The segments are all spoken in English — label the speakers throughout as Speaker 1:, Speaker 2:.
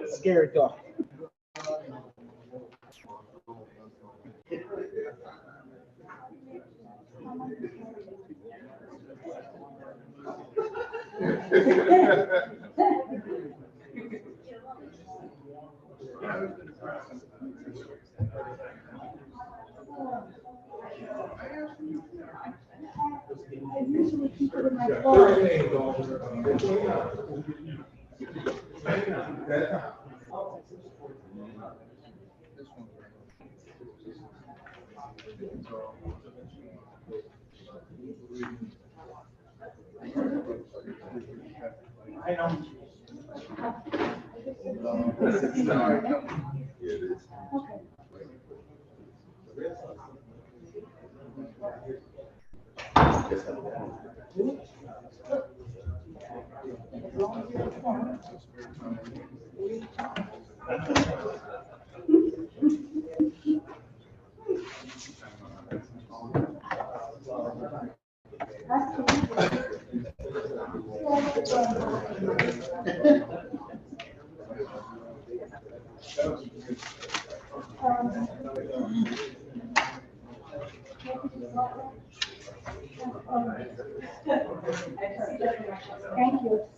Speaker 1: Scary dog.
Speaker 2: I usually keep it in my car.
Speaker 1: I know.
Speaker 2: Thank you.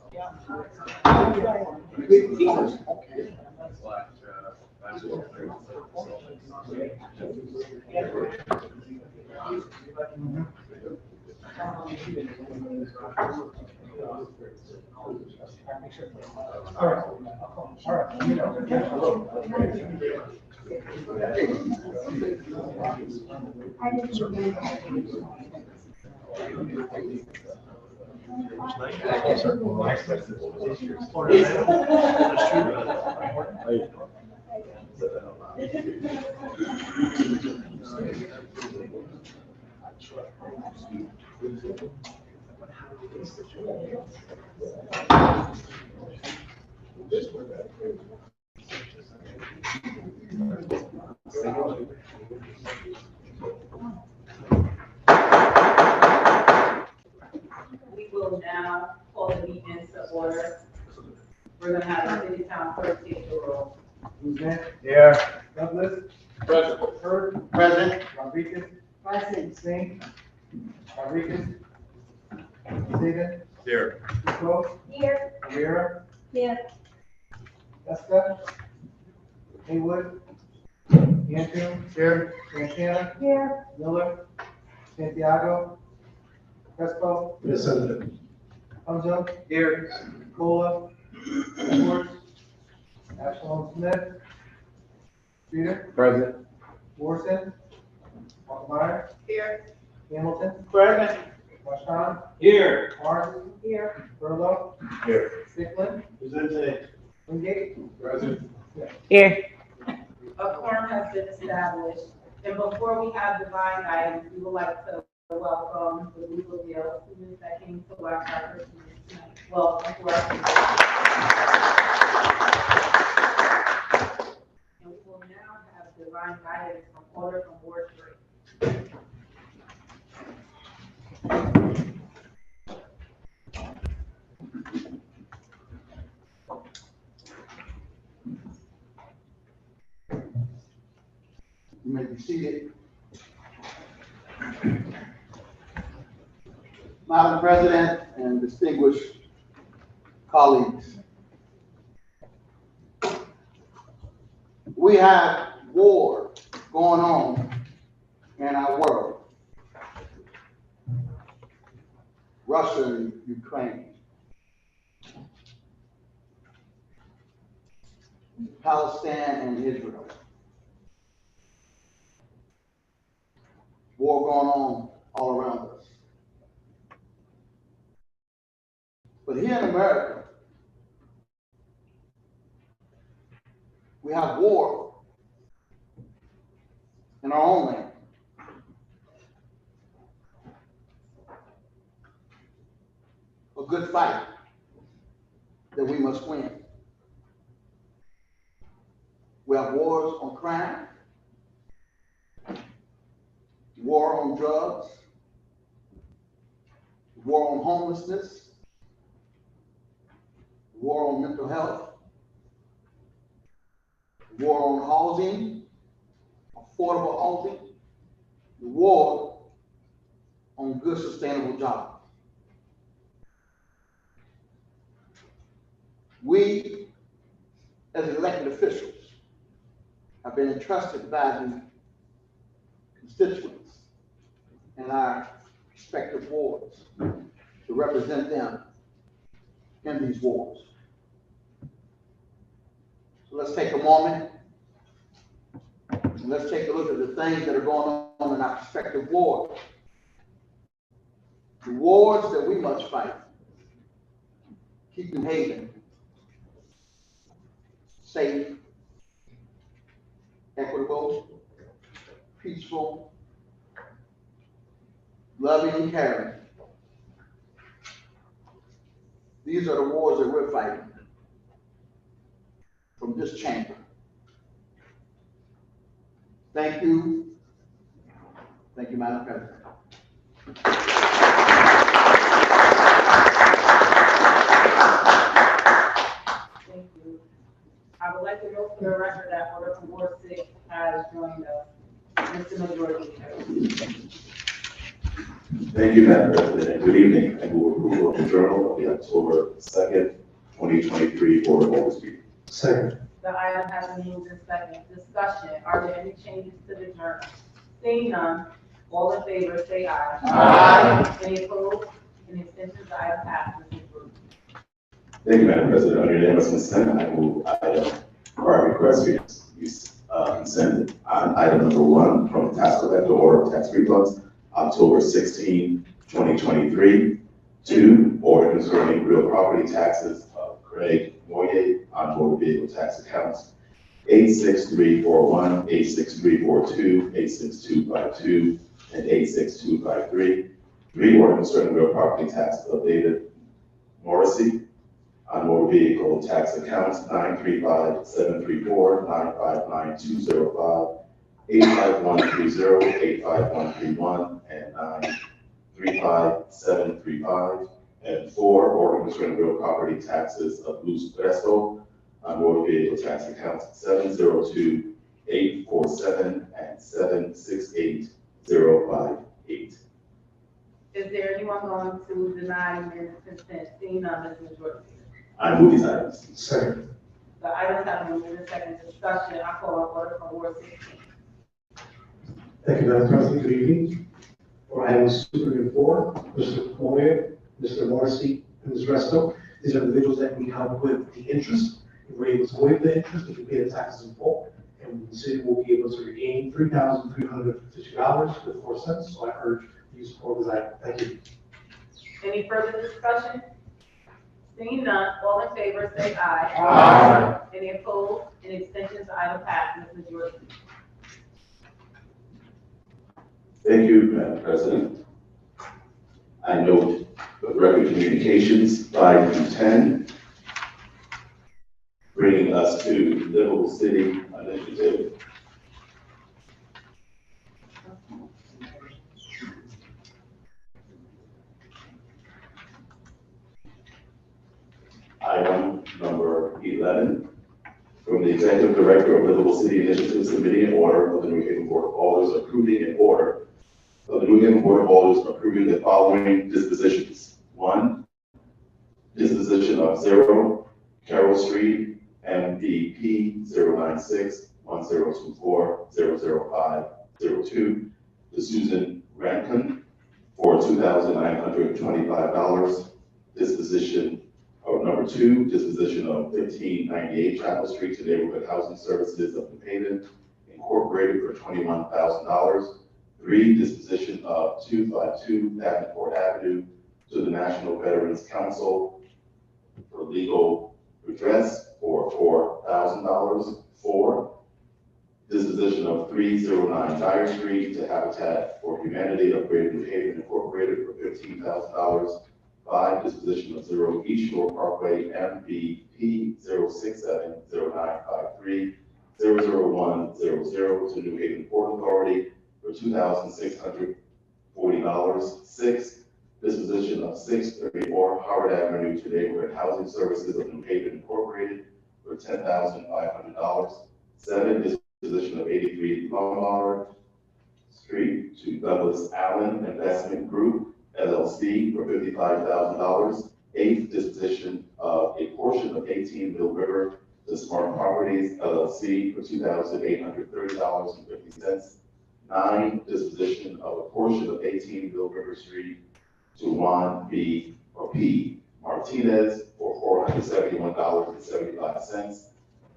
Speaker 1: All right. All right. You know.
Speaker 2: I didn't.
Speaker 3: We will now call the meeting to order. We're gonna have the city town clerk take the roll.
Speaker 1: Here. Douglas.
Speaker 4: Present.
Speaker 1: Hurd.
Speaker 4: Present.
Speaker 1: Rodriguez.
Speaker 2: Present.
Speaker 1: Singh. Rodriguez. Stephen.
Speaker 4: Here.
Speaker 1: Nicole.
Speaker 2: Here.
Speaker 1: Rivera.
Speaker 2: Here.
Speaker 1: Jessica. Haywood. Andrew. Here. Santana.
Speaker 2: Here.
Speaker 1: Miller. Santiago. Crespo.
Speaker 4: Yes, sir.
Speaker 1: Hamza. Here. Cola. Edwards. Ashland Smith. Peter.
Speaker 4: Present.
Speaker 1: Morrison. Meyer.
Speaker 3: Here.
Speaker 1: Hamilton.
Speaker 4: Present.
Speaker 1: Washon.
Speaker 4: Here.
Speaker 1: Martin.
Speaker 2: Here.
Speaker 1: Furlow.
Speaker 4: Here.
Speaker 1: Stickland.
Speaker 4: Present.
Speaker 1: Wingate.
Speaker 4: Present.
Speaker 2: Here.
Speaker 3: A quorum has been established, and before we have divine items, we would like to welcome the legal students that came to our chapter tonight. Welcome to our. And we will now have divine guidance from order from Ward 3.
Speaker 4: You may be seated. Madam President and distinguished colleagues, we have war going on in our world. Russia and Ukraine, Palestine and Israel. War going on all around us. But here in America, we have war in our own land. A good fight that we must win. We have wars on crime, war war on drugs, war on homelessness, war on mental health, war on housing, affordable housing, the war on good sustainable jobs. We, as elected officials, have been entrusted by the constituents in our respective wards to represent them in these wars. So let's take a moment and let's take a look at the things that are going on in our respective wards. The wars that we must fight, keep New Haven safe, equitable, peaceful, loving, and caring. These are the wars that we're fighting from this chamber. Thank you. Thank you, Madam President.
Speaker 3: Thank you. I would like to note for the record that Order from Ward 6 has joined us. Mr. Majority Leader.
Speaker 5: Thank you, Madam President. Good evening. I move approval of the journal of the October 2nd, 2023 Board of Alders meeting.
Speaker 1: Second.
Speaker 3: The item has been moved in second. Discussion, are there any changes to the journal? Seeing none, all in favor say aye.
Speaker 4: Aye.
Speaker 3: Any opposed? Any abstentions? The item passes.
Speaker 5: Thank you, Madam President. Under unanimous consent, I move item, or I request you consent on item number 1 from tax collector order of tax refunds, October 16, 2023. 2, order concerning real property taxes of Craig Moyer on motor vehicle tax accounts 86341, 86342, 86252, and 86253. 3, order concerning real property taxes of David Morrissey on motor vehicle tax accounts 935-734, 959-205, 85130, 85131, and 935735. And 4, order concerning real property taxes of Luz Presto on motor vehicle tax accounts 702, 847, and 768058.
Speaker 3: Is there anyone going to deny unanimous consent? Seeing none, Mr. Majority Leader.
Speaker 5: I move these items.
Speaker 1: Second.
Speaker 3: The items have been moved in second. Discussion, I call on Order from Ward 16.
Speaker 1: Thank you, Madam President. Good evening. For items 2, 3, and 4, Mr. Moyer, Mr. Morrissey, and Ms. Resto, these are individuals that we come with the interest. If we're able to waive the interest, we can pay the taxes in full, and the city will be able to regain $3,352.04. So I urge you to support this item. Thank you.
Speaker 3: Any further discussion? Seeing none, all in favor say aye.
Speaker 4: Aye.
Speaker 3: Any opposed? Any abstentions? The item passes. Majority.
Speaker 5: Thank you, Madam President. I note the record communications 5 through 10, bringing us to Livable City Initiative. Item number 11, from the Executive Director of Livable City Initiative, submitting an order of the New Haven Board of Alders approving an order of the New Haven Board of Alders approving the following dispositions. 1, disposition of 0 Carroll Street, MVP 096-1024-00502 to Susan Rankin for $2,925. Disposition of number 2, disposition of 1598 Chapel Street to Neighborhood Housing Services of New Haven Incorporated for $21,000. 3, disposition of 252 Davenport Avenue to the National Veterans Council for legal redress for $4,000. 4, disposition of 309 Dyer Street to Habitat for Humanity of Greater New Haven Incorporated for $15,000. 5, disposition of 0 East Shore Parkway MVP 0670953 00100 to New Haven Port Authority for $2,640. 6, disposition of 634 Howard Avenue to Neighborhood Housing Services of New Haven Incorporated for $10,500. 7, disposition of 83 Lombard Street to Douglas Allen Investment Group LLC for $55,000. 8, disposition of a portion of 18 Mill River to Smart Properties LLC for $2,830.50. 9, disposition of a portion of 18 Mill River Street to Juan B. or P. Martinez for $471.75.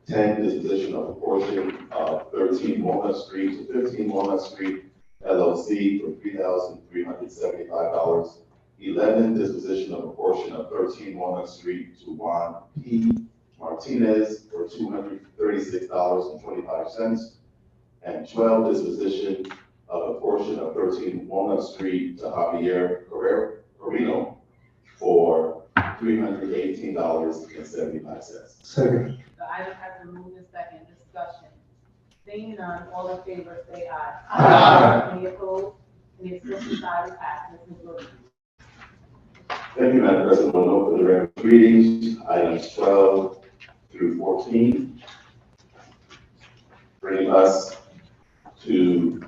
Speaker 5: 10, disposition of a portion of 13 Walnut Street to 15 Walnut Street LLC for $3,375. 11, disposition of a portion of 13 Walnut Street to Juan P. Martinez for $236.25. And 12, disposition of a portion of 13 Walnut Street to Javier Carrino for $318.75.
Speaker 1: Second.
Speaker 3: The item has been moved in second. Discussion. Seeing none, all in favor say aye.
Speaker 1: Aye.
Speaker 3: Any opposed? Any abstentions? Ayes have it. Ms. Williams.
Speaker 5: Thank you, Madam President. We'll open the regular readings, items 12 through 14. Bringing us to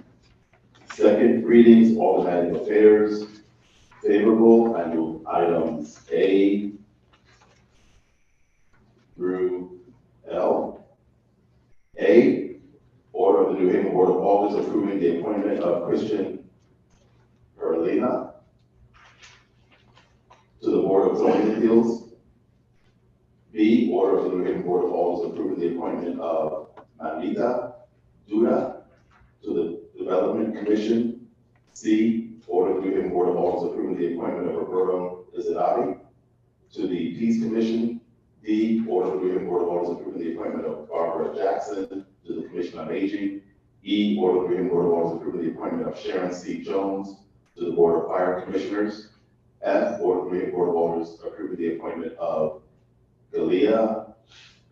Speaker 5: second readings, automatic affairs. Favorable, I move items A through L. A, order of the New Haven Board of Alders approving the appointment of Christian Perlina to the Board of Zoning Appeals. B, order of the New Haven Board of Alders approving the appointment of Manita Duda to the Development Commission. C, order of the New Haven Board of Alders approving the appointment of Roberto Izadabi to the Peace Commission. D, order of the New Haven Board of Alders approving the appointment of Barbara Jackson to the Commission on Aging. E, order of the New Haven Board of Alders approving the appointment of Sharon C. Jones to the Board of Fire Commissioners. F, order of the New Haven Board of Alders approving the appointment of Galia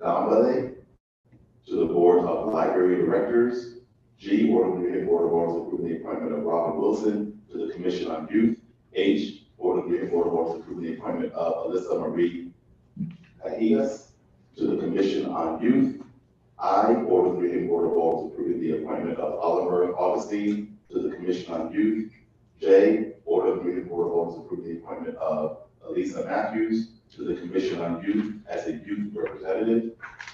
Speaker 5: Gambale to the Board of Library Directors. G, order of the New Haven Board of Alders approving the appointment of Robin Wilson to the Commission on Youth. H, order of the New Haven Board of Alders approving the appointment of Alyssa Marie Cahias to the Commission on Youth. I, order of the New Haven Board of Alders approving the appointment of Oliver Augustine to the Commission on Youth. J, order of the New Haven Board of Alders approving the appointment of Elisa Matthews to the Commission on Youth as a youth representative.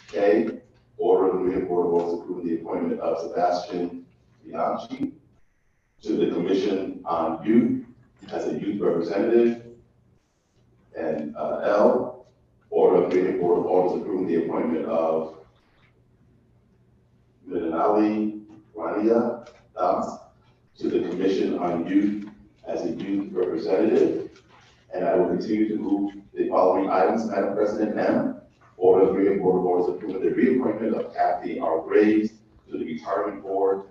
Speaker 5: K, order of the New Haven Board of Alders approving the appointment of Sebastian Bianchi to the Commission on Youth as a youth representative. And L, order of the New Haven Board of Alders approving the appointment of Minali Rania Das to the Commission on Youth as a youth representative. And I will continue to move the following items, Madam President. M, order of the New Haven Board of Alders approving the reappointment of Kathy R. Graves to the Retirement Board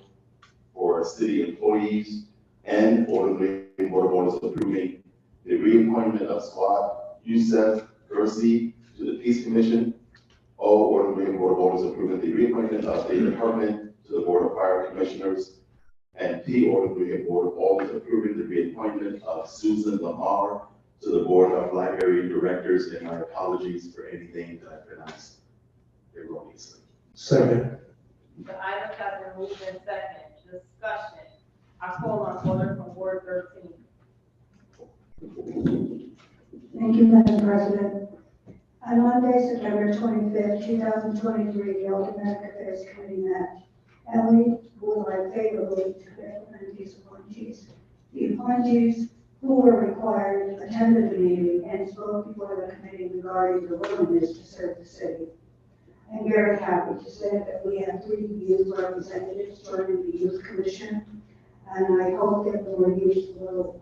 Speaker 5: for city employees. N, order of the New Haven Board of Alders approving the reappointment of Swat Youssef Gersi to the Peace Commission. O, order of the New Haven Board of Alders approving the reappointment of David Hartman to the Board of Fire Commissioners. And P, order of the New Haven Board of Alders approving the reappointment of Susan Lamar to the Board of Library Directors. And my apologies for anything that I pronounced erroneously.
Speaker 1: Second.
Speaker 3: The items have been moved in second. Discussion. I call on order from Ward 13.
Speaker 2: Thank you, Madam President. On Monday, September 25th, 2023, the Automatic Affairs Committee met. And we voted favorably to recommend these appointees. The appointees who were required attended the meeting and spoke before the committee regarding the willingness to serve the city. I'm very happy to say that we have 3 youth representatives joining the Youth Commission, and I hope that more youth will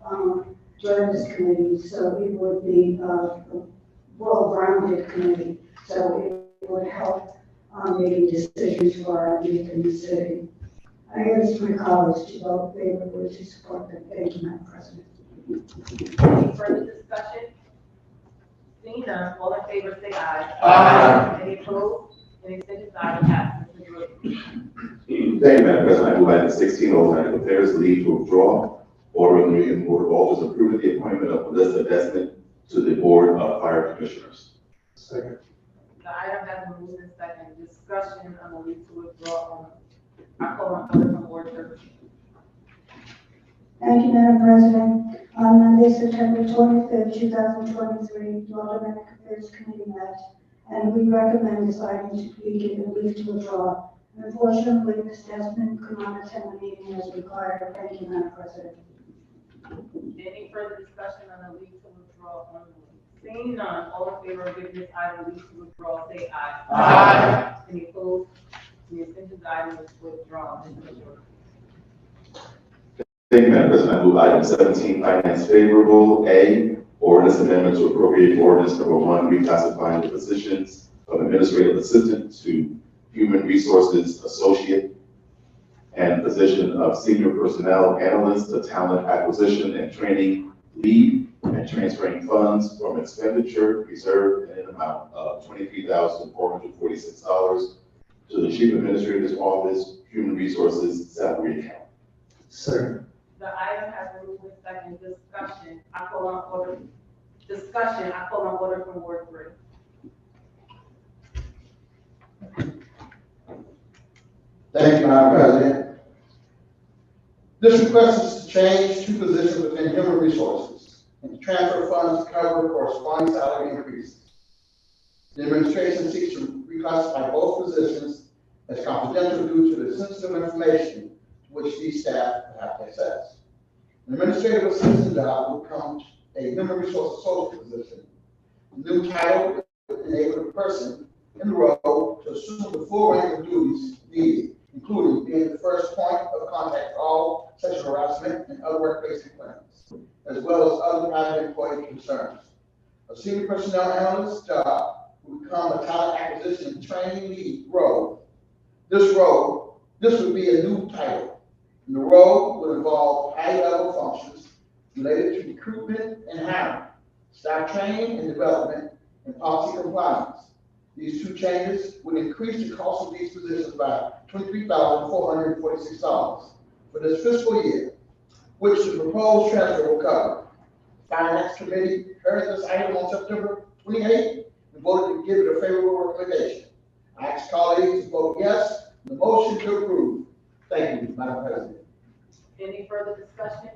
Speaker 2: join this committee, so it would be a well-rounded committee, so it would help making decisions for our youth in the city. I urge my colleagues to vote favorably to support them. Thank you, Madam President.
Speaker 3: Any further discussion? Seeing none, all in favor say aye.
Speaker 1: Aye.
Speaker 3: Any opposed? Any abstentions? Ayes have it. Ms. Williams.
Speaker 5: Thank you, Madam President. I move item 16, Organic Affairs, leave to withdraw. Ordering the Regional Board of Alders approving the appointment of Melissa Desmond to the Board of Fire Commissioners.
Speaker 1: Second.
Speaker 3: The item has been moved in second. Discussion on the leave to withdraw only. I call on order from Ward 13.
Speaker 2: Thank you, Madam President. On Monday, September 25th, 2023, the Aldermanic Affairs Committee met, and we recommend this item to be given leave to withdraw. Unfortunately, Ms. Desmond could not attend the meeting as required. Thank you, Madam President.
Speaker 3: Any further discussion on the leave to withdraw only? Seeing none, all in favor of giving this item leave to withdraw, say aye.
Speaker 6: Aye.
Speaker 3: Any opposed? The abstentions, item is withdrawn. Mr. Majority.
Speaker 5: Thank you, Madam President. I move item 17, finance favorable. A, ordinance amendment to appropriate ordinance number 1, reclassifying the positions of administrative assistant to human resources associate and position of senior personnel analyst to talent acquisition and training lead, and transferring funds from expenditure reserved in an amount of $23,446 to the chief administrator's office human resources salary account.
Speaker 1: Second.
Speaker 3: The item has been moved in second. Discussion, I call on order. Discussion, I call on order from Ward 3.
Speaker 4: Thank you, Madam President. This request is to change two positions within human resources and to transfer funds to cover corresponding salary increases. The administration seeks to reclassify both positions as confidential due to the sensitive information to which these staff have access. An administrative assistant job will become a human resource associate position. The new title will enable the person in the role to assume the full range of duties needed, including being the first point of contact for all sexual harassment and other workplace complaints, as well as other private employee concerns. A senior personnel analyst job will become a talent acquisition and training lead role. This would be a new title. And the role would involve high-level functions related to recruitment and hiring, staff training and development, and policy compliance. These two changes would increase the cost of these positions by $23,446 for this fiscal year, which the proposed transfer will cover. Finance Committee heard this item on September 28th and voted to give it a favorable recommendation. I ask colleagues to vote yes on the motion to approve. Thank you, Madam President.
Speaker 3: Any further discussion?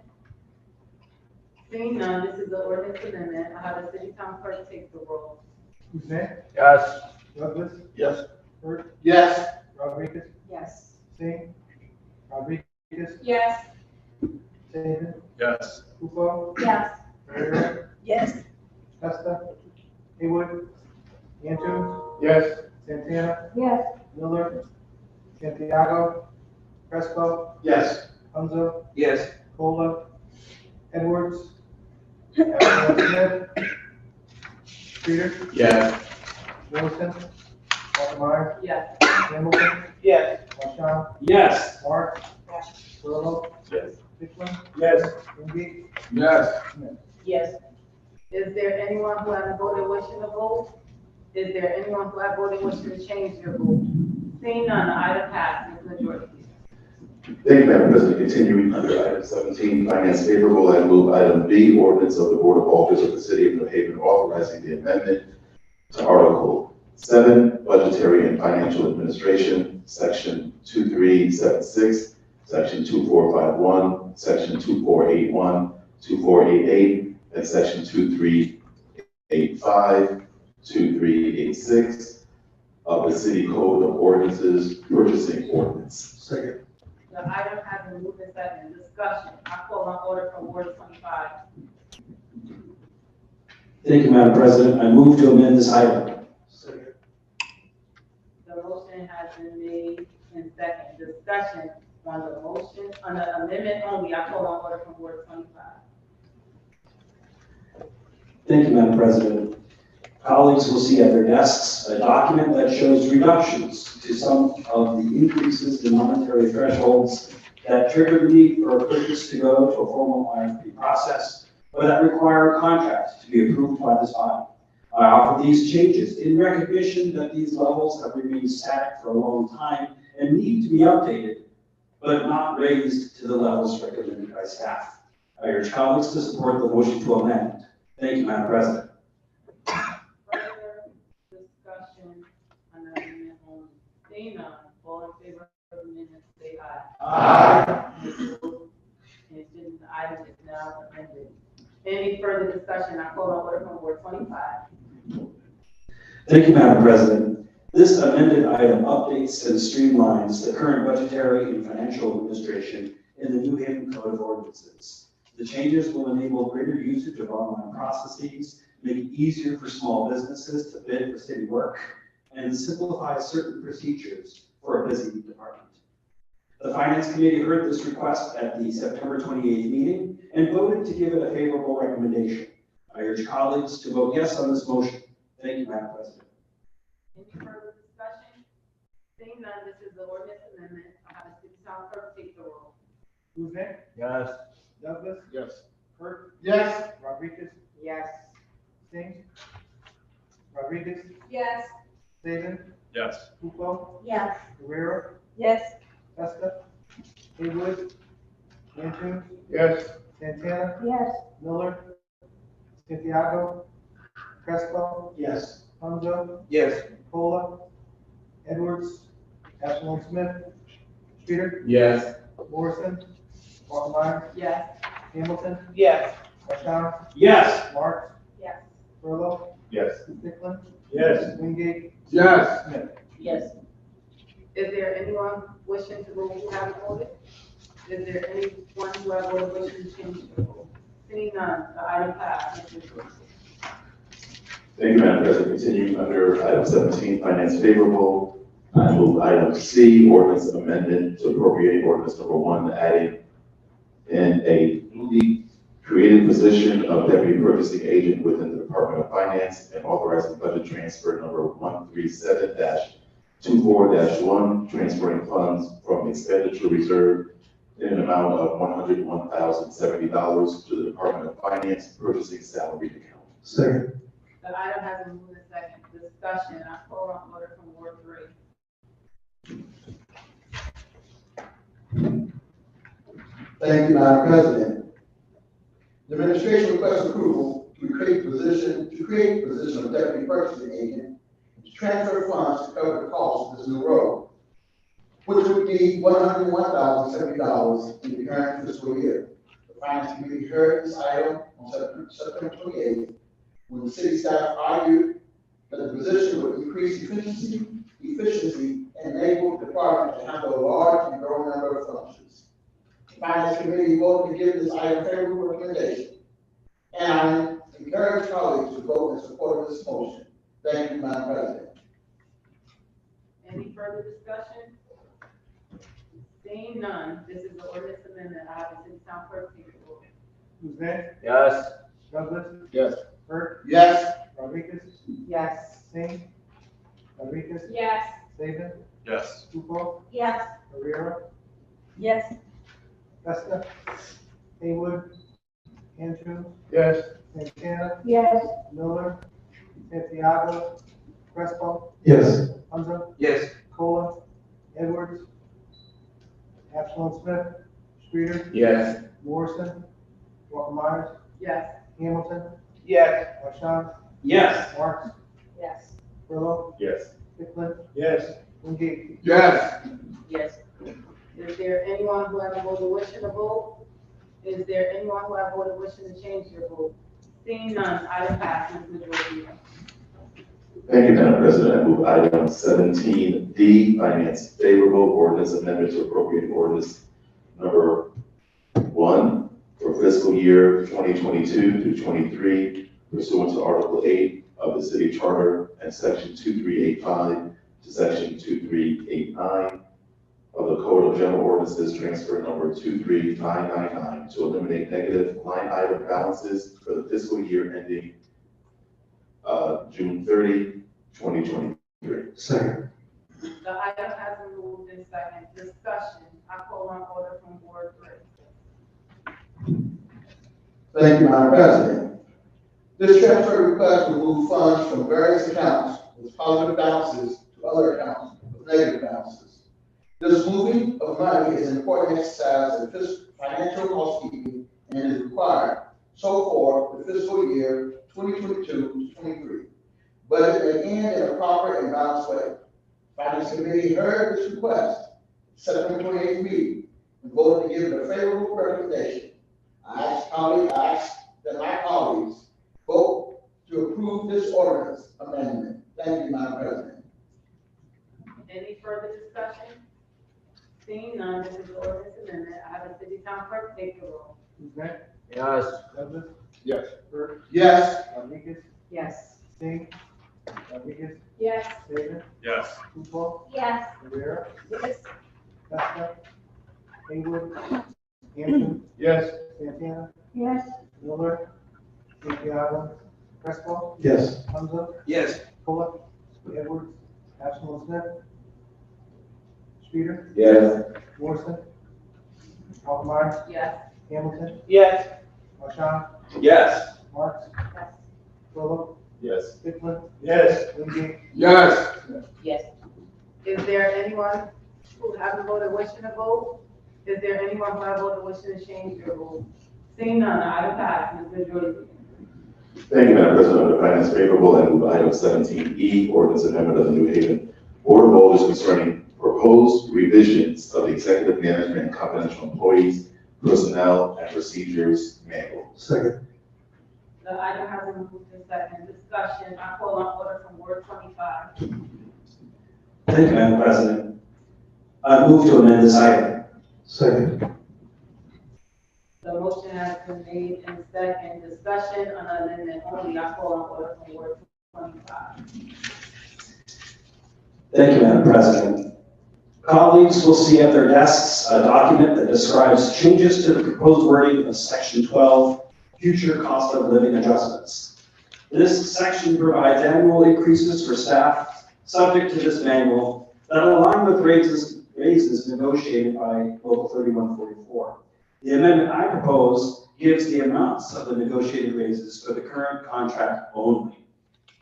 Speaker 3: Seeing none, this is the ordinance amendment. I have the city council clerk take the roll.
Speaker 6: Hussein? Yes. Douglas?
Speaker 4: Yes.
Speaker 6: Burt?
Speaker 4: Yes.
Speaker 6: Rodriguez?
Speaker 3: Yes.
Speaker 6: Singh? Rodriguez?
Speaker 3: Yes.
Speaker 6: Saban?
Speaker 7: Yes.
Speaker 6: Kufo?
Speaker 3: Yes.
Speaker 6: Rivera?
Speaker 3: Yes.
Speaker 6: Testa? Haywood? Cantu?
Speaker 7: Yes.
Speaker 6: Santana?
Speaker 2: Yes.
Speaker 6: Miller? Santiago? Crespo?
Speaker 1: Yes.
Speaker 6: Hunzo?
Speaker 7: Yes.
Speaker 6: Cola? Edwards? Smith? Streeter?
Speaker 7: Yes.
Speaker 6: Wilson? Altamire?
Speaker 3: Yes.
Speaker 6: Hamilton?
Speaker 7: Yes.
Speaker 6: LaShawn?
Speaker 7: Yes.
Speaker 6: Mark?
Speaker 3: Yes.
Speaker 6: Burlow?
Speaker 5: Yes.
Speaker 6: Hickman?
Speaker 7: Yes.
Speaker 6: Indeed?
Speaker 7: Yes.
Speaker 6: Smith?
Speaker 3: Yes. Is there anyone who hasn't voted wishing to vote? Is there anyone who has voted wishing to change their vote? Seeing none, the item passes. Ms. Majority, please.
Speaker 5: Thank you, Madam President. Continuing under item 17, finance favorable, I move item B, ordinance of the Board of Alders of the City of New Haven authorizing the amendment to Article 7, Budgetary and Financial Administration, Section 2376, Section 2451, Section 2481, 2488, and Section 2385, 2386 of the City Code of Ordinances, Purchasing Ordinance.
Speaker 1: Second.
Speaker 3: The item has been moved in second. Discussion. I call on order from Ward 25.
Speaker 8: Thank you, Madam President. I move to amend this item.
Speaker 1: Second.
Speaker 3: The motion has been made in second. Discussion on the motion, on the amendment only. I call on order from Ward 25.
Speaker 8: Thank you, Madam President. Colleagues will see at their desks a document that shows reductions to some of the increases in monetary thresholds that trigger the need for a purchase to go to a formal RFP process, or that require a contract to be approved by this body. I offer these changes in recognition that these levels have remained static for a long time and need to be updated but not raised to the levels recommended by staff. I urge colleagues to support the motion to amend. Thank you, Madam President.
Speaker 3: Further discussion on the amendment only. Seeing none, all in favor of the amendment, say aye.
Speaker 8: Aye.
Speaker 3: And the item is now amended. Any further discussion? I call on order from Ward 25.
Speaker 8: Thank you, Madam President. This amended item updates and streamlines the current budgetary and financial administration in the New Haven Code of Ordinances. The changes will enable greater usage of online processes, make it easier for small businesses to bid for city work, and simplify certain procedures for a busy department. The Finance Committee heard this request at the September 28th meeting and voted to give it a favorable recommendation. I urge colleagues to vote yes on this motion. Thank you, Madam President.
Speaker 3: Any further discussion? Seeing none, this is the ordinance amendment. I'll have the city council clerk take the roll.
Speaker 6: Guzman.
Speaker 7: Yes.
Speaker 6: Douglas.
Speaker 7: Yes.
Speaker 6: Hurt.
Speaker 4: Yes.
Speaker 6: Rodriguez.
Speaker 3: Yes.
Speaker 6: Singh. Rodriguez.
Speaker 3: Yes.
Speaker 6: Saban.
Speaker 7: Yes.
Speaker 6: Lupo.
Speaker 2: Yes.
Speaker 6: Guerrero.
Speaker 3: Yes.
Speaker 6: Testa. Haywood. Andrews.
Speaker 7: Yes.
Speaker 6: Santana.
Speaker 2: Yes.
Speaker 6: Miller. Santiago. Crespo.
Speaker 1: Yes.
Speaker 6: Hamza.
Speaker 7: Yes.
Speaker 6: Cola. Edwards. Ashland Smith. Streeter.
Speaker 7: Yes.
Speaker 6: Morrison. Walker.
Speaker 3: Yes.
Speaker 6: Hamilton.
Speaker 7: Yes.
Speaker 6: Rashawn.
Speaker 8: Yes.
Speaker 6: Marks.
Speaker 3: Yes.
Speaker 6: Furlow.
Speaker 7: Yes.
Speaker 6: Strickland.
Speaker 7: Yes.
Speaker 6: Wingate.
Speaker 7: Yes.
Speaker 6: Smith.
Speaker 3: Yes. Is there anyone wishing to vote who haven't voted? Is there anyone who has voted wishing to change their vote? Seeing none, the item passed. Mr. Clerk.
Speaker 5: Thank you, Madam President. Continuing under item 17, finance favorable. I move item C, ordinance amendment to appropriate ordinance number 1, adding in a newly created position of deputy purchasing agent within the Department of Finance and authorizing budget transfer number 137-24-1, transferring funds from expenditure reserve in an amount of $101,070 to the Department of Finance purchasing salary account.
Speaker 1: Second.
Speaker 3: The item has been moved in second. Discussion, I call on order from Ward 3.
Speaker 4: Thank you, Madam President. The administration requests approval to create position of deputy purchasing agent to transfer funds to cover the cost of this new role, which would be $101,070 in the current fiscal year. The Finance Committee heard this item on September 28th, when the city staff argued that the position would increase efficiency, and enable the department to handle a large and growing number of functions. The Finance Committee voted to give this item favorable recommendation, and I encourage colleagues to vote in support of this motion. Thank you, Madam President.
Speaker 3: Any further discussion? Seeing none, this is the ordinance amendment. I have the city council clerk take the roll.
Speaker 6: Guzman.
Speaker 7: Yes.
Speaker 6: Douglas.
Speaker 7: Yes.
Speaker 6: Hurt.
Speaker 4: Yes.
Speaker 6: Rodriguez.
Speaker 3: Yes.
Speaker 6: Singh. Rodriguez.
Speaker 3: Yes.
Speaker 6: Saban.
Speaker 7: Yes.
Speaker 6: Lupo.
Speaker 3: Yes.
Speaker 6: Guerrero.
Speaker 3: Yes.
Speaker 6: Testa. Haywood. Andrews.
Speaker 7: Yes.
Speaker 6: Santana.
Speaker 2: Yes.
Speaker 6: Miller. Santiago. Crespo.
Speaker 1: Yes.
Speaker 6: Hamza.
Speaker 7: Yes.
Speaker 6: Cola. Edwards. Ashland Smith. Streeter.
Speaker 7: Yes.
Speaker 6: Morrison. Walker.
Speaker 3: Yes.
Speaker 6: Hamilton.
Speaker 7: Yes.
Speaker 6: Rashawn.
Speaker 8: Yes.
Speaker 6: Marks.
Speaker 3: Yes.
Speaker 6: Furlow.
Speaker 7: Yes.
Speaker 6: Strickland.
Speaker 7: Yes.
Speaker 6: Wingate.
Speaker 7: Yes.
Speaker 3: Yes. Is there anyone who has voted wishing to vote? Is there anyone who has voted wishing to change their vote? Seeing none, item passes majority.
Speaker 5: Thank you, Madam President. I move item 17D, finance favorable, ordinance amendment to appropriate ordinance number 1 for fiscal year 2022 through 23 pursuant to Article 8 of the City Charter and Section 2385 to Section 2389 of the Code of General Ordinances, transfer number 23999, to eliminate negative line item balances for the fiscal year ending June 30, 2023.
Speaker 1: Second.
Speaker 3: The item has been moved in second. Discussion, I call on order from Ward 3.
Speaker 4: Thank you, Madam President. This transfer request will move funds from various accounts with positive balances to other accounts with negative balances. This moving of money is an important exercise in financial housekeeping and is required so for the fiscal year 2022-23. Budget may end in a proper and balanced way. Finance Committee heard this request, September 28th meeting, and voted to give it a favorable recommendation. I ask that my colleagues vote to approve this ordinance amendment. Thank you, Madam President.
Speaker 3: Any further discussion? Seeing none, this is the ordinance amendment. I have a city town clerk take the roll.
Speaker 6: Guzman,
Speaker 7: Yes.
Speaker 6: Douglas,
Speaker 7: Yes.
Speaker 6: Burt,
Speaker 4: Yes.
Speaker 6: Rodriguez,
Speaker 3: Yes.
Speaker 6: Singh, Rodriguez,
Speaker 3: Yes.
Speaker 6: Saban,
Speaker 7: Yes.
Speaker 6: Lupo,
Speaker 3: Yes.
Speaker 6: Rivera,
Speaker 3: Yes.
Speaker 6: Costa, Haywood, Anderson,
Speaker 7: Yes.
Speaker 6: Santana,
Speaker 2: yes,
Speaker 6: Miller, Santiago, Crespo,
Speaker 1: Yes.
Speaker 6: Hamza,
Speaker 7: Yes.
Speaker 6: Bullock, Edwards, Absalom Smith, Streeter,
Speaker 7: Yes.
Speaker 6: Morrison, Alkmaar,
Speaker 3: Yes.
Speaker 6: Hamilton,
Speaker 7: Yes.
Speaker 6: Marshall,
Speaker 7: Yes.
Speaker 6: Marks,
Speaker 3: Yes.
Speaker 6: Philip,
Speaker 7: Yes.
Speaker 6: Hickman,
Speaker 7: Yes.
Speaker 6: Wingate,
Speaker 7: Yes.
Speaker 3: Yes. Is there anyone who hasn't voted wishing to vote? Is there anyone who has voted wishing to change their vote? Seeing none, the item passes. Ms. Joyce.
Speaker 5: Thank you, Madam President. Under Finance favorable, I move item 17E, ordinance amendment of the New Haven Board of Alders concerning proposed revisions of the executive management and confidential employees, personnel, and procedures manual.
Speaker 1: Second.
Speaker 3: The item has been moved to second. Discussion, I call on order from Ward 25.
Speaker 8: Thank you, Madam President. I move to amend this item.
Speaker 1: Second.
Speaker 3: The motion has been made in second. Discussion on amendment only, I call on order from Ward 25.
Speaker 8: Thank you, Madam President. Colleagues will see at their desks a document that describes changes to the proposed wording of Section 12, future cost of living adjustments. This section provides annual increases for staff subject to this manual that align with raises negotiated by Local 3144. The amendment I propose gives the amounts of the negotiated raises for the current contract only.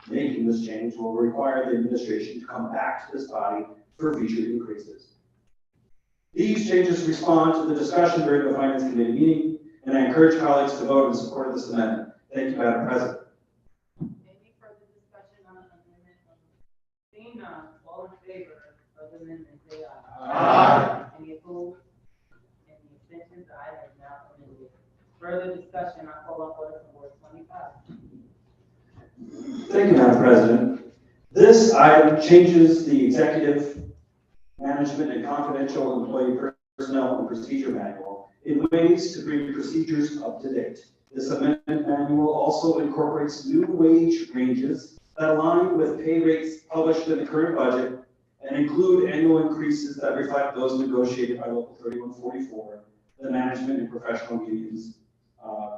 Speaker 8: Making this change will require the administration to come back to this body for future increases. These changes respond to the discussion during the Finance Committee meeting, and I encourage colleagues to vote in support of this amendment. Thank you, Madam President.
Speaker 3: Any further discussion on amendment? Seeing none, all in favor of the amendment, say aye.
Speaker 7: Aye.
Speaker 3: Any opposed? Any abstentions? The item is now amended. Further discussion, I call on order from Ward 25.
Speaker 8: Thank you, Madam President. This item changes the executive management and confidential employee personnel and procedure manual in ways to bring procedures up to date. This amendment manual also incorporates new wage ranges that align with pay rates published in the current budget and include annual increases that reflect those negotiated by Local 3144, the management and professional unions,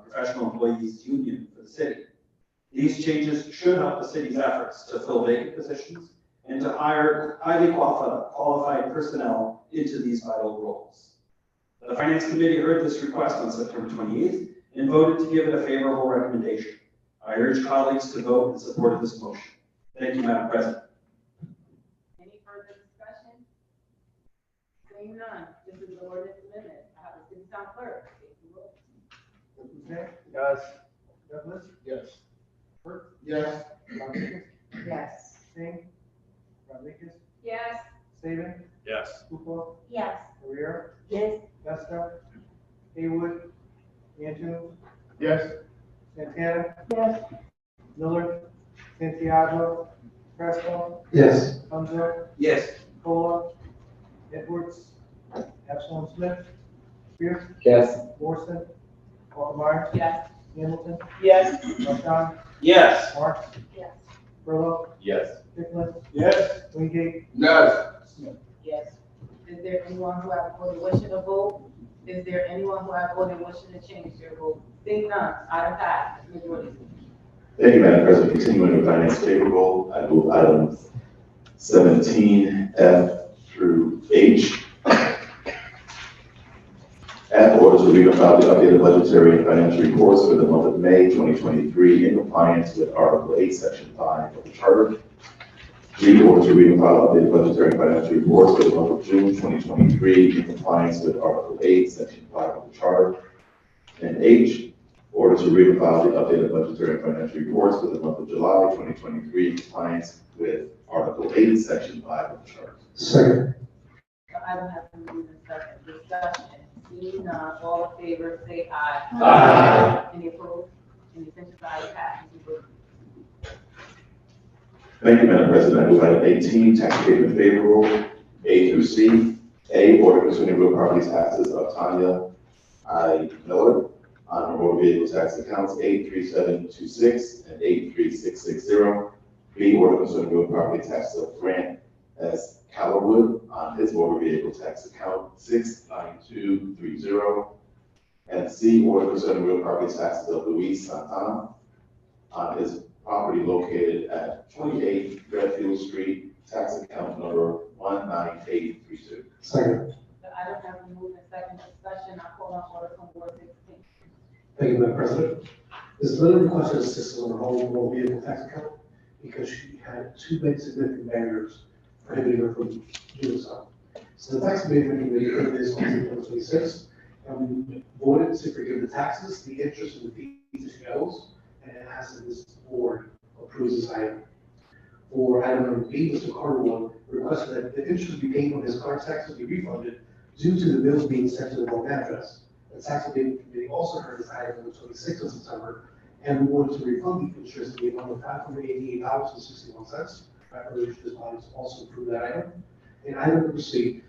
Speaker 8: professional employees union for the city. These changes should help the city's efforts to fill vacant positions and to hire highly qualified personnel into these vital roles. The Finance Committee heard this request on September 28th and voted to give it a favorable recommendation. I urge colleagues to vote in support of this motion. Thank you, Madam President.
Speaker 3: Any further discussion? Seeing none, this is the ordinance amendment. I have the city town clerk take the roll.
Speaker 6: Guzman,
Speaker 7: Yes.
Speaker 6: Douglas,
Speaker 7: Yes.
Speaker 6: Burt,
Speaker 4: Yes.
Speaker 6: Rodriguez,
Speaker 3: Yes.
Speaker 6: Singh, Rodriguez,
Speaker 3: Yes.
Speaker 6: Saban,
Speaker 7: Yes.
Speaker 6: Lupo,
Speaker 3: Yes.
Speaker 6: Rivera,
Speaker 3: Yes.
Speaker 6: Costa, Haywood, Anderson,
Speaker 7: Yes.
Speaker 6: Santana,
Speaker 2: yes,
Speaker 6: Miller, Santiago, Crespo,
Speaker 1: Yes.
Speaker 6: Hamza,
Speaker 7: Yes.
Speaker 6: Cola, Edwards, Absalom Smith, Pierce,
Speaker 7: Yes.
Speaker 6: Morrison, Alkmaar,
Speaker 3: Yes.
Speaker 6: Hamilton,
Speaker 3: Yes.
Speaker 6: Marshall,
Speaker 7: Yes.
Speaker 6: Marks,
Speaker 3: Yes.
Speaker 6: Furlow,
Speaker 7: Yes.
Speaker 6: Hickman,
Speaker 7: Yes.
Speaker 6: Wingate,
Speaker 7: Yes.
Speaker 3: Yes. Is there anyone who has voted wishing to vote? Is there anyone who has voted wishing to change their vote? Seeing none, item passes. Ms. Joyce.
Speaker 5: Thank you, Madam President. Continuing with Finance favorable, I move items 17F through H. F, orders to reconcile the updated budgetary and financial reports for the month of May 2023 in compliance with Article 8, Section 5 of the Charter. G, order to read and file updated budgetary and financial reports for the month of June 2023 in compliance with Article 8, Section 5 of the Charter. And H, order to read and file the updated budgetary and financial reports for the month of July 2023 in compliance with Article 8, Section 5 of the Charter.
Speaker 1: Second.
Speaker 3: The item has been moved and seconded. Discussion. Seeing none, all in favor, say aye.
Speaker 1: Aye.
Speaker 3: Any opposed? Any abstentions? The ayes have it.
Speaker 5: Thank you, Madam President. I move item 18, tax abatement favorable, A through C. A, order concerning real property taxes of Tanya I. Miller on her motor vehicle tax accounts 83726 and 83660. B, order concerning real property taxes of Grant S. Callerwood on his motor vehicle tax account 69230. And C, order concerning real property taxes of Luis Santana on his property located at 28 Redfield Street, tax account number 19832.
Speaker 1: Second.
Speaker 3: The item has been moved and seconded. Discussion. I call on order from Ward 16.
Speaker 1: Thank you, Madam President. Ms. Miller requested assistance on her home motor vehicle tax account because she had two big significant barriers prohibiting her from doing so. So the tax abatement committee heard this on September 26th, and we voted to forgive the taxes, the interest, and the fees that she owes, and it has this board approves this item. For item number B, Mr. Carter requested that the interest be paid on his car taxes be refunded due to the bills being sent to the wrong address. The tax abatement committee also heard this item on the 26th of September, and we wanted to refund the interest in the amount of $588.61. I urge this body to also approve that item. And item number C,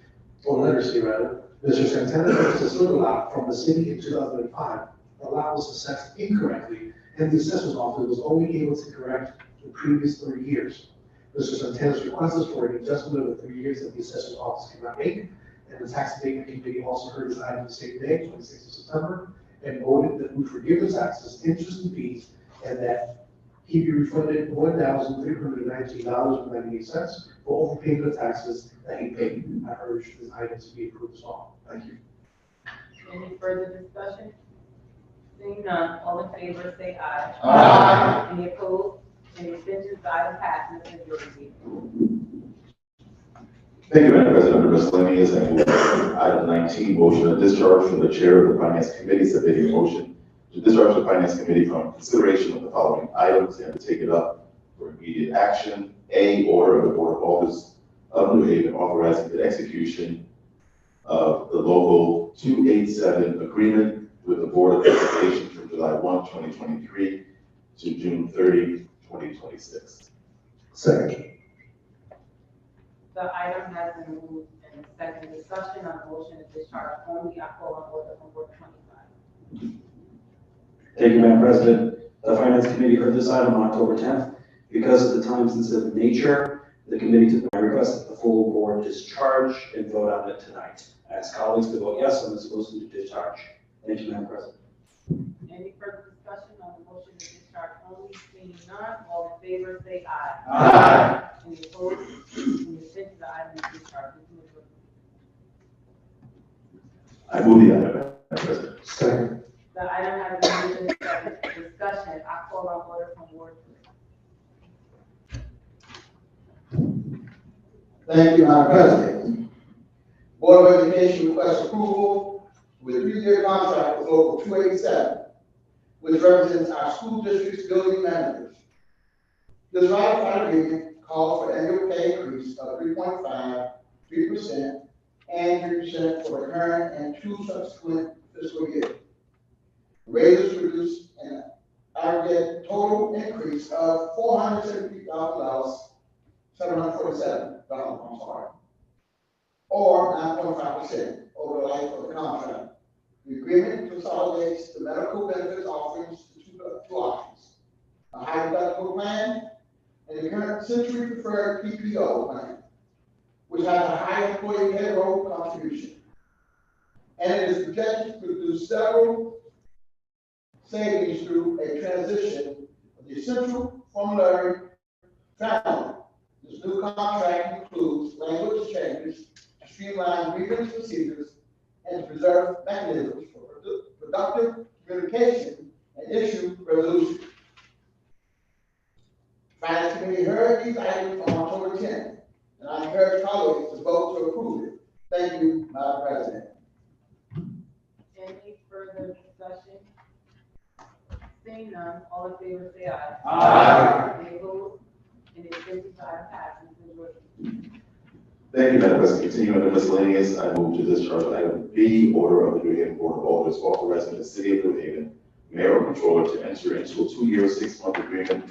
Speaker 1: or letter C rather, Mr. Santana purchased a slip lot from the city in 2005. The lot was assessed incorrectly, and the assessor's office was only able to correct the previous 3 years. Mr. Santana's request is for an adjustment of the 3 years that the assessor's office cannot make, and the tax abatement committee also heard this item the same day, 26th of September, and voted that we forgive the taxes, interest, and fees, and that he be refunded $1,319.98 for overpayment of taxes that he paid. I urge this item to be approved as well. Thank you.
Speaker 3: Any further discussion? Seeing none, all in favor, say aye.
Speaker 7: Aye.
Speaker 3: Any opposed? Any abstentions? The item passes. Majority.
Speaker 5: Thank you, Madam President. Under miscellaneous, I move item 19, motion of discharge from the chair of the Finance Committee, submitting a motion to discharge the Finance Committee from consideration of the following items and to take it up for immediate action. A, order of the Board of Alders of New Haven authorizing the execution of the local 287 agreement with the Board of Education from July 1, 2023 to June 30, 2026.
Speaker 1: Second.
Speaker 3: The item has been moved and second. Discussion on the motion to discharge only. I call on order from Ward 25.
Speaker 8: Thank you, Madam President. The Finance Committee heard this item on October 10th. Because of the time-sensitive nature, the committee took my request that the full board discharge and vote on it tonight. I ask colleagues to vote yes on this motion to discharge. Thank you, Madam President.
Speaker 3: Any further discussion on the motion to discharge only? Seeing none, all in favor, say aye.
Speaker 7: Aye.
Speaker 3: Any opposed? Any abstentions? The item is discharged.
Speaker 5: I move the item, Madam President.
Speaker 1: Second.
Speaker 3: The item has been moved and seconded. Discussion. I call on order from Ward 3.
Speaker 4: Thank you, Madam President. Board of Education requests approval with a 3-year contract with Local 287, which represents our school district's building managers. This ratified agreement calls for annual pay increase of 3.5%, 3%, and 3% for the current and 2 subsequent fiscal years. Raises produce an aggregate total increase of $473,747, I'm sorry, or 9.5% over the life of the contract. The agreement consolidates the medical benefits offerings to two options: a high deductible plan and the current Century Preferred PPO plan, which has a high employee payroll contribution. And it is projected to produce several savings through a transition of the essential formulary family. This new contract includes language changes to streamline grievance procedures and to preserve mechanisms for productive communication and issue resolution. Finance Committee heard these items on October 10th, and I encourage colleagues to vote to approve it. Thank you, Madam President.
Speaker 3: Any further discussion? Seeing none, all in favor say aye.
Speaker 7: Aye.
Speaker 3: Any opposed? Any abstentions? The item passes. Majority.
Speaker 5: Thank you, Madam President. Continuing under miscellaneous, I move to discharge item B, order of the New Haven Board of Alders authorizing the city of New Haven mayor or controller to enter into a 2-year, 6-month agreement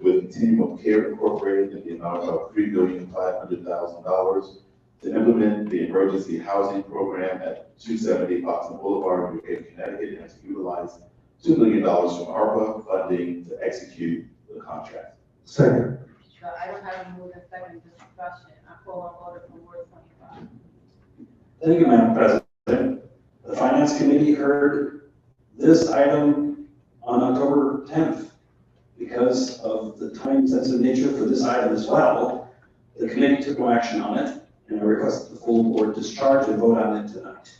Speaker 5: with Continuum of Care Incorporated in the amount of $3,500,000 to implement the emergency housing program at 270 Foxton Boulevard, New Haven, Connecticut, and to utilize $2 million from ARPA funding to execute the contract.
Speaker 1: Second.
Speaker 3: The item has been moved and seconded. Discussion. I call on order from Ward 25.
Speaker 8: Thank you, Madam President. The Finance Committee heard this item on October 10th. Because of the time-sensitive nature for this item as well, the committee took no action on it, and I request the full board discharge and vote on it tonight.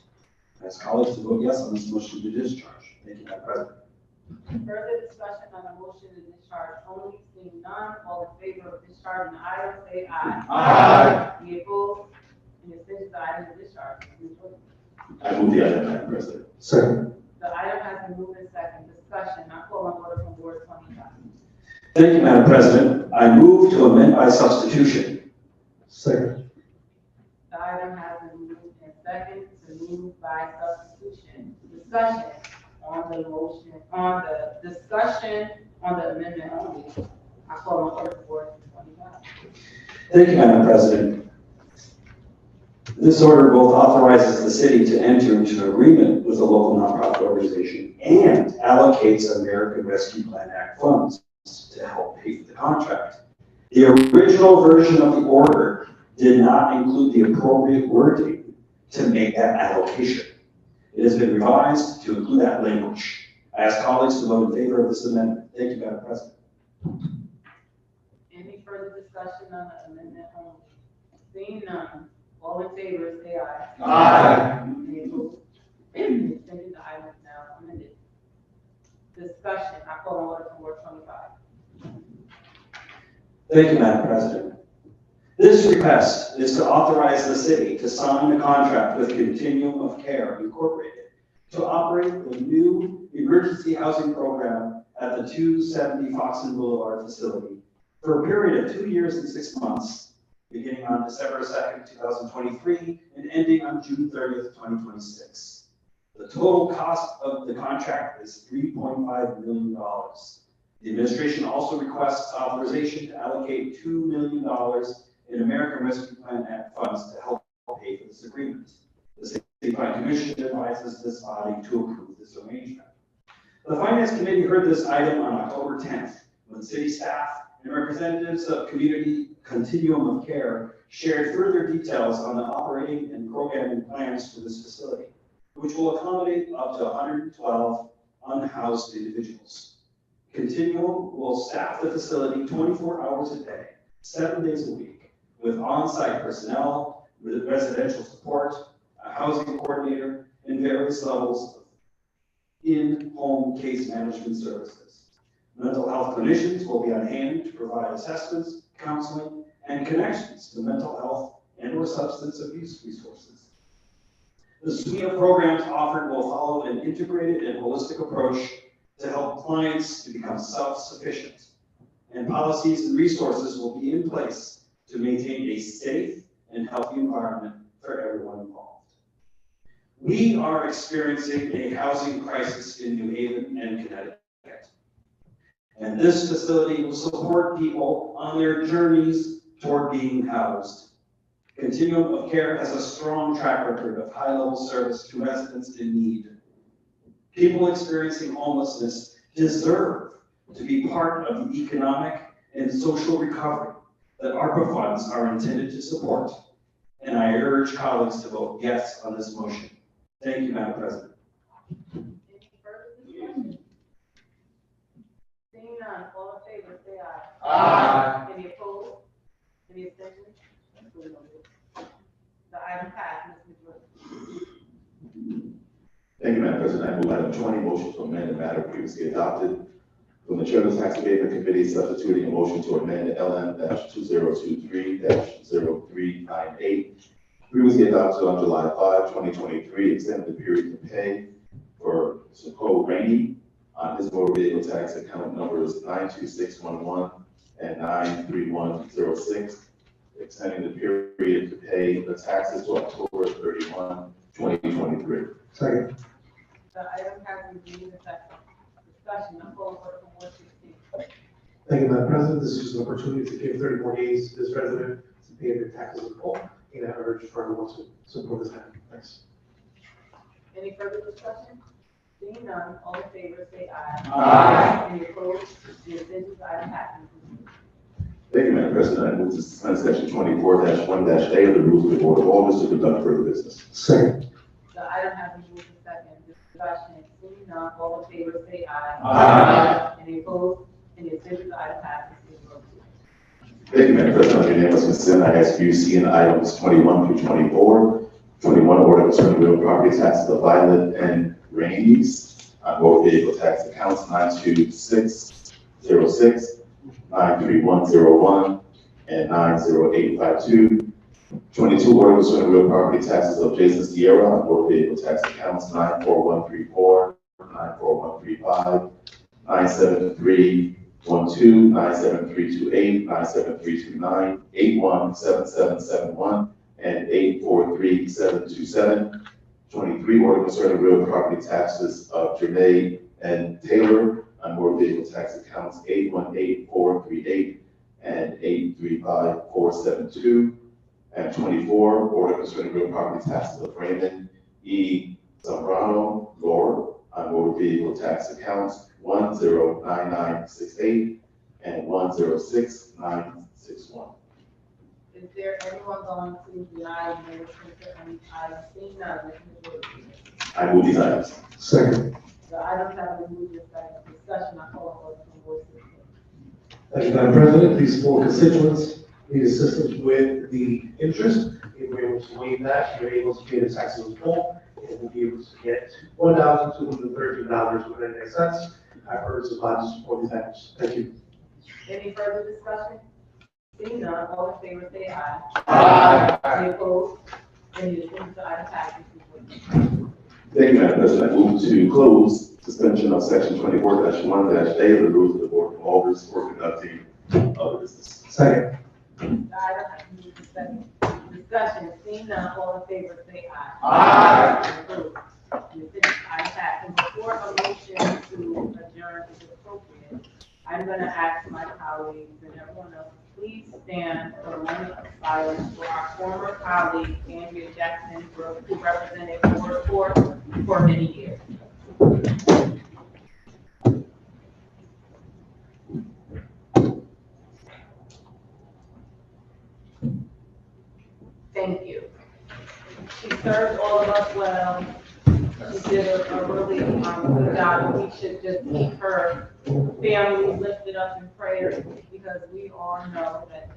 Speaker 8: I ask colleagues to vote yes on this motion to discharge. Thank you, Madam President.
Speaker 3: Further discussion on the motion to discharge only. Seeing none, all in favor of discharging the item say aye.
Speaker 7: Aye.
Speaker 3: Any opposed? Any abstentions? The item is discharged.
Speaker 5: I move the item, Madam President.
Speaker 1: Second.
Speaker 3: The item has been moved and seconded. Discussion. I call on order from Ward 25.
Speaker 8: Thank you, Madam President. I move to amend by substitution.
Speaker 1: Second.
Speaker 3: The item has been moved and seconded to move by substitution. Discussion on the motion, on the discussion on the amendment only. I call on order for Ward 25.
Speaker 8: Thank you, Madam President. This order both authorizes the city to enter into an agreement with a local nonprofit organization and allocates American Rescue Plan Act funds to help pay for the contract. The original version of the order did not include the appropriate wording to make that allocation. It has been revised to include that language. I ask colleagues to vote in favor of this amendment. Thank you, Madam President.
Speaker 3: Any further discussion on the amendment only? Seeing none, all in favor say aye.
Speaker 7: Aye.
Speaker 3: Any opposed? Any abstentions? The item is now amended. Discussion. I call on order from Ward 25.
Speaker 8: Thank you, Madam President. This request is to authorize the city to sign a contract with Continuum of Care Incorporated to operate the new emergency housing program at the 270 Foxton Boulevard facility for a period of 2 years and 6 months, beginning on December 2nd, 2023, and ending on June 30th, 2026. The total cost of the contract is $3.5 million. The administration also requests authorization to allocate $2 million in American Rescue Plan Act funds to help pay for this agreement. The City Planning Commission advises this body to approve this arrangement. The Finance Committee heard this item on October 10th, when city staff and representatives of Community Continuum of Care shared further details on the operating and programming plans for this facility, which will accommodate up to 112 unhoused individuals. Continuum will staff the facility 24 hours a day, 7 days a week, with on-site personnel, with residential support, a housing coordinator, and various levels of in-home case management services. Mental health clinicians will be on hand to provide assessments, counseling, and connections to mental health and/or substance abuse resources. The suite of programs offered will follow an integrated and holistic approach to help clients to become self-sufficient, and policies and resources will be in place to maintain a safe and healthy environment for everyone involved. We are experiencing a housing crisis in New Haven and Connecticut, and this facility will support people on their journeys toward being housed. Continuum of Care has a strong track record of high-level service to residents in need. People experiencing homelessness deserve to be part of the economic and social recovery that ARPA funds are intended to support, and I urge colleagues to vote yes on this motion. Thank you, Madam President.
Speaker 3: Any further discussion? Seeing none, all in favor say aye.
Speaker 7: Aye.
Speaker 3: Any opposed? Any abstentions? The item passes.
Speaker 5: Thank you, Madam President. I move item 20, motion to amend the matter previously adopted. From the Chair of the Tax Abatement Committee, substituting a motion to amend LM-2023-0398, previously adopted on July 5, 2023, extended the period to pay for Socorro Rainey on his motor vehicle tax account numbers 92611 and 93106, extending the period to pay the taxes to October 31, 2023.
Speaker 1: Second.
Speaker 3: The item has been moved and seconded. Discussion, I'm calling for Ward 16.
Speaker 1: Thank you, Madam President. This is an opportunity to give 30 more days to this resident to pay their taxes in full. And I urge for everyone to support this item. Thanks.
Speaker 3: Any further discussion? Seeing none, all in favor say aye.
Speaker 7: Aye.
Speaker 3: Any opposed? The abstentions, item passes.
Speaker 5: Thank you, Madam President. I move to suspend section 24-1-A of the rules of the Board of Alders to conduct further business.
Speaker 1: Second.
Speaker 3: The item has been moved and seconded. Discussion, seeing none, all in favor say aye.
Speaker 7: Aye.
Speaker 3: Any opposed? Any abstentions, item passes.
Speaker 5: Thank you, Madam President. On unanimous consent, I ask you to see in items 21 through 24. 21, order concerning real property taxes of Violet and Raines on motor vehicle tax accounts 92606, 93101, and 90852. 22, order concerning real property taxes of Jason Sierra on motor vehicle tax accounts 94134, 94135, 97312, 97328, 97329, 817771, and 843727. 23, order concerning real property taxes of Jermaine and Taylor on motor vehicle tax accounts 818438 and 835472. And 24, order concerning real property taxes of Raymond E. Zambrano Lord on motor vehicle tax accounts 109968 and 106961.
Speaker 3: Is there anyone going to deny the motion to any item? Seeing none,
Speaker 5: I move these items.
Speaker 1: Second.
Speaker 3: the items have been moved and seconded. Discussion, I call for Ward 16.
Speaker 1: Thank you, Madam President. These four constituents need assistance with the interest. If we're able to waive that, you're able to pay the taxes in full, and we'll be able to get $1,213.99. I urge the body to support these items. Thank you.
Speaker 3: Any further discussion? Seeing none, all in favor say aye.
Speaker 7: Aye.
Speaker 3: Any opposed? Any abstentions, the item passes.
Speaker 5: Thank you, Madam President. I move to close suspension of section 24-1-A of the rules of the Board of Alders for conducting other business.
Speaker 1: Second.
Speaker 3: The item has been moved and seconded. Discussion, seeing none, all in favor say aye.
Speaker 7: Aye.
Speaker 3: Any opposed? Any abstentions, the item passes. Before a motion to adjourn is appropriate, I'm gonna ask my colleagues and everyone else, please stand for a moment of silence for our former colleague, Andrea Jackson Brooks, who represented Ward 4 for many years. Thank you. She served all of us well. She did a really good job, and we should just keep her family lifted up in prayer because we all know that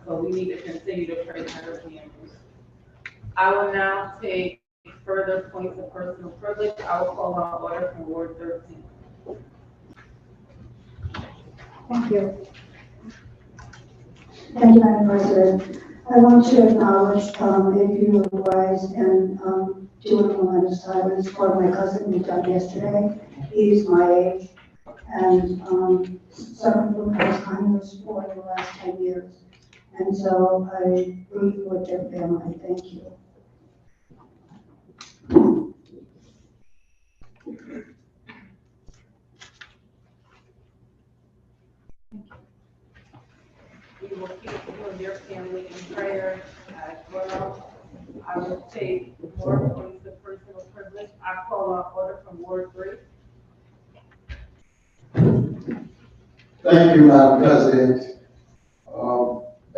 Speaker 3: so we need to continue to pray for her family. I will now take further points of personal privilege. I will call on order from Ward 13.
Speaker 2: Thank you. Thank you, Madam President. I want to acknowledge a few of the rise and do a momentous silence for my cousin who died yesterday. He's my age and suffered from Alzheimer's for the last 10 years. And so I grieve with their family. Thank you.
Speaker 3: We will keep you and your family in prayer as well. I will take more points of personal privilege. I call on order from Ward 3.
Speaker 4: Thank you, Madam President.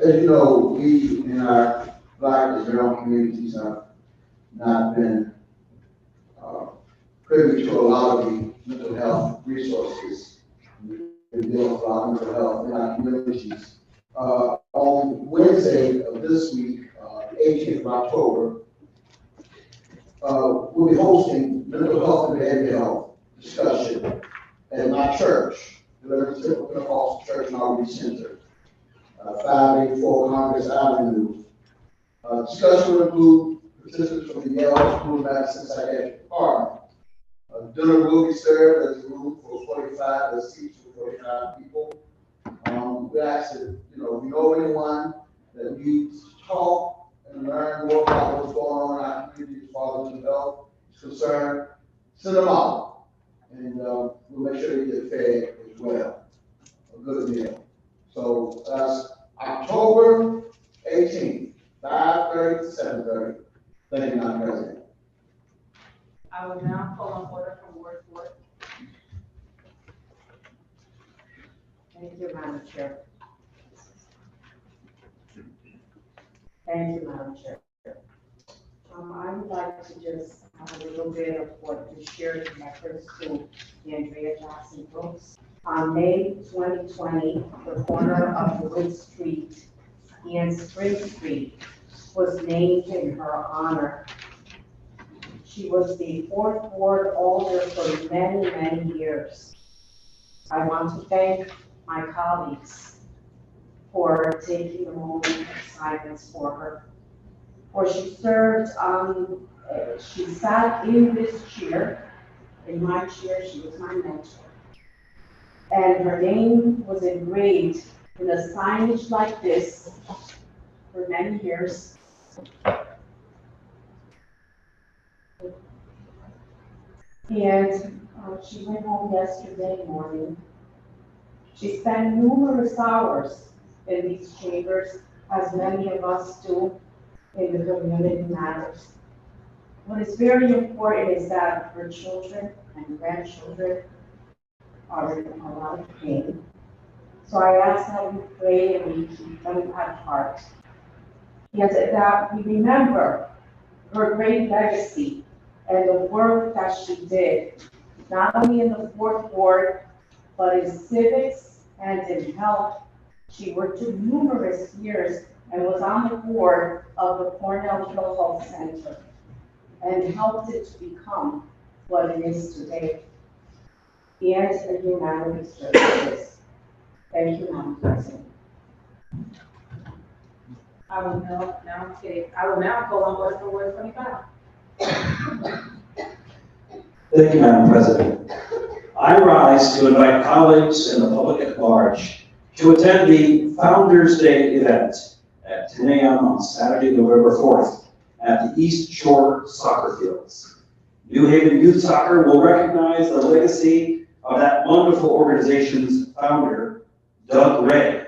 Speaker 4: As you know, we in our Black and brown communities have not been privy to a lot of the mental health resources. We've been dealing with a lot of mental health in our communities. On Wednesday of this week, the 18th of October, we'll be hosting mental health and behavioral health discussion at my church.
Speaker 8: Outreach Center.
Speaker 4: 584 Congress Avenue. Discussion will include participants from the Yale School of Medicine Psychiatric Department. Dinner will be served as a room for 45, as seats for 45 people. We ask that, if you know anyone that needs to talk and learn more about what's going on in our community as far as mental health is concerned, send them out. And we'll make sure they get fed as well. A good meal. So that's October 18th, 5:30 to 7:30. Thank you, Madam President.
Speaker 3: I will now call on order from Ward 4.
Speaker 7: Thank you, Madam Chair. Thank you, Madam Chair. I would like to just have a little bit of what to share in reference to Andrea Jackson Brooks. On May 2020, the corner of Wood Street and Spring Street was named in her honor. She was the 4th Ward Alder for many, many years. I want to thank my colleagues for taking a moment of silence for her. For she served she sat in this chair, in my chair, she was my mentor. And her name was engraved in a signage like this for many years. And she went home yesterday morning. She spent numerous hours in these chambers, as many of us do in the community matters. What is very important is that her children and grandchildren are in a lot of pain. So I ask that we pray and we keep them at heart. And that we remember her great legacy and the work that she did, not only in the 4th Ward, but in civics and in health. She worked for numerous years and was on the board of the Cornell Hill Health Center and helped it to become what it is today. And a humanities services. Thank you, Madam President.
Speaker 3: I will now call on order from Ward 25.
Speaker 8: Thank you, Madam President. I rise to invite colleagues and the public at large to attend the Founders Day event at 10 a.m. on Saturday, November 4th at the East Shore Soccer Fields. New Haven Youth Soccer will recognize the legacy of that wonderful organization's founder, Doug Ray,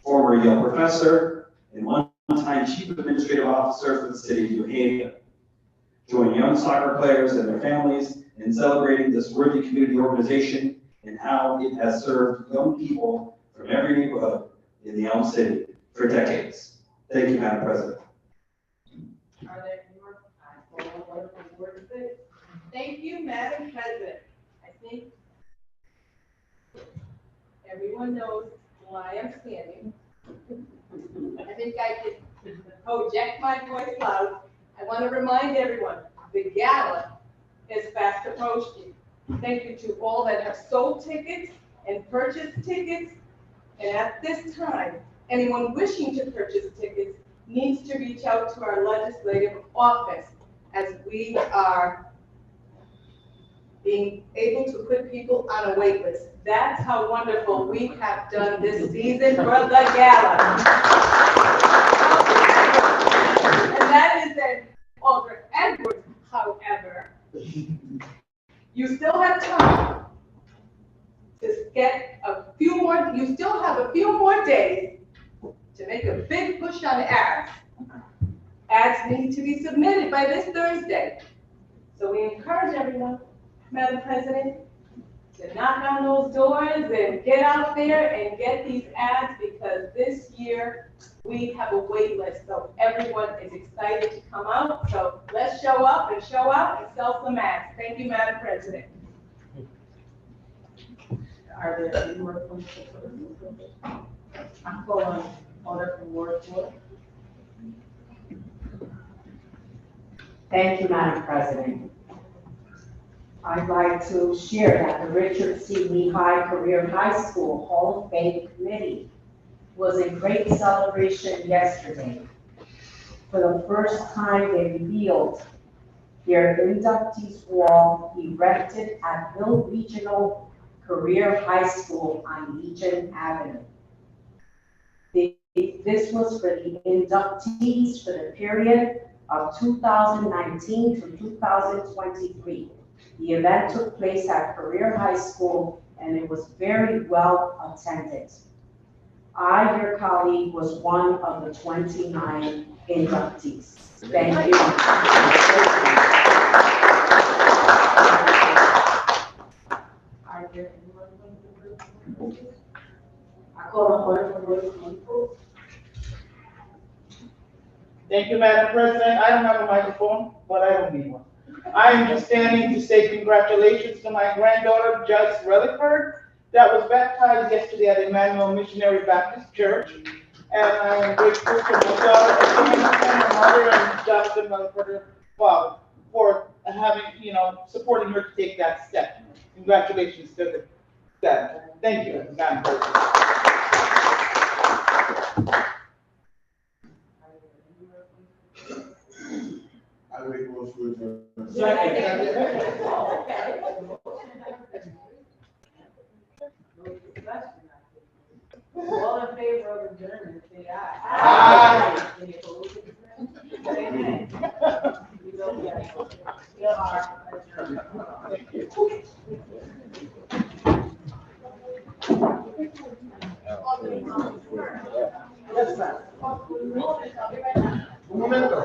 Speaker 8: former Yale professor and one-time Chief Administrative Officer for the City of New Haven. Join young soccer players and their families in celebrating this worthy community organization and how it has served young people from every neighborhood in the Elm City for decades. Thank you, Madam President.
Speaker 3: Are there any more? I call on order from Ward 6. Thank you, Madam President. I think everyone knows why I'm standing. I think I can project my voice loud. I want to remind everyone, the gala is fast approaching. Thank you to all that have sold tickets and purchased tickets. And at this time, anyone wishing to purchase tickets needs to reach out to our legislative office, as we are being able to put people on a wait list. That's how wonderful we have done this season for the gala. And that is that Alder Edwards, however, you still have time to get you still have a few more days to make a big push on ads. Ads need to be submitted by this Thursday. So we encourage everyone, Madam President, to knock on those doors and get out there and get these ads, because this year we have a wait list. So everyone is excited to come out. So let's show up and show out and sell some ads. Thank you, Madam President. Are there any more questions? I'm calling order from Ward 4.
Speaker 7: Thank you, Madam President. I'd like to share that the Richard C. Lehigh Career High School Hall of Fame Committee was in great celebration yesterday. For the first time, they revealed their inductees wall erected at Hill Regional Career High School on Legion Avenue. This was for the inductees for the period of 2019 to 2023. The event took place at Career High School and it was very well attended. I, your colleague, was one of the 29 inductees. Thank you.
Speaker 3: Are there anyone from the group? I call on order for voice on.
Speaker 6: Thank you, Madam President. I don't have a microphone, but I don't need one. I am just standing to say congratulations to my granddaughter, Joyce Rutherford, that was baptized yesterday at Emmanuel Missionary Baptist Church. And I am grateful to my daughter, her mother, and Jonathan Rutherford, her father, for having, supporting her to take that step. Congratulations to that. Thank you, Madam President.
Speaker 4: I make most of it.
Speaker 3: All in favor of adjournment, say aye.
Speaker 6: Aye.
Speaker 3: Any opposed? Say nay. We are adjourned.
Speaker 6: Yes, ma'am. Un momento.